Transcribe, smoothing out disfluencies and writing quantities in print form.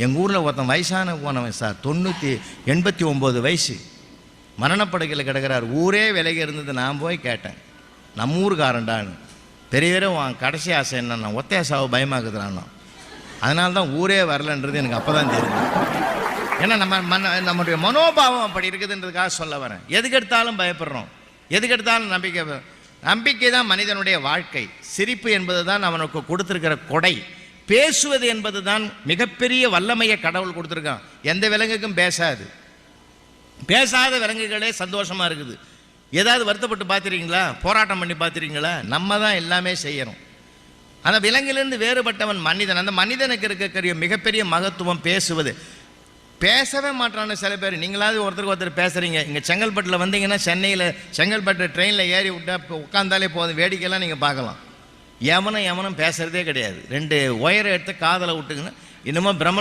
எங்கள் ஊரில் ஒருத்தன் வயசான போனவன் சார், 89 வயசு, மரணப்படுக்கையில் கிடக்கிறார். ஊரே விலகி இருந்தது. நான் போய் கேட்டேன், நம்ம ஊருக்காரண்டான்னு. பெரியவரே உன் கடைசி ஆசை என்னன்னா ஒத்தைய சாவு பயமாக்குதுறான்னா. அதனால தான் ஊரே வரலன்றது எனக்கு அப்போ தான் தெரியும். ஏன்னா நம்முடைய மனோபாவம் அப்படி இருக்குதுன்றதுக்காக சொல்ல வரேன். எதுக்கெடுத்தாலும் பயப்படுறோம், எதுக்கெடுத்தாலும் நம்பிக்கை தான் மனிதனுடைய வாழ்க்கை. சிரிப்பு என்பது தான் அவனுக்கு கொடுத்துருக்கிற கொடை. பேசுவது என்பது தான் மிகப்பெரிய வல்லமையை கடவுள் கொடுத்துருக்கான். எந்த விலங்குக்கும் பேசாது. பேசாத விலங்குகளே சந்தோஷமாக இருக்குது. ஏதாவது வருத்தப்பட்டு பார்த்துருக்கீங்களா? போராட்டம் பண்ணி பார்த்துருக்கீங்களா? நம்ம தான் எல்லாமே செய்யணும். அந்த விலங்கிலிருந்து வேறுபட்டவன் மனிதன். அந்த மனிதனுக்கு இருக்கக்கூடிய மிகப்பெரிய மகத்துவம் பேசுவது. பேசவே மாட்டான்னு சில பேர். நீங்களாவது ஒருத்தருக்கு ஒருத்தர் பேசுகிறீங்க. இங்கே செங்கல்பட்டில் வந்தீங்கன்னா, செங்கல்பட்டு ட்ரெயினில் ஏறி விட்டா உட்காந்தாலே போதும், வேடிக்கையெல்லாம் நீங்கள் பார்க்கலாம். எவனும் பேசுகிறதே கிடையாது. 2 ஒயரை எடுத்து காதலை விட்டுங்கன்னா இன்னமும் பிரம்ம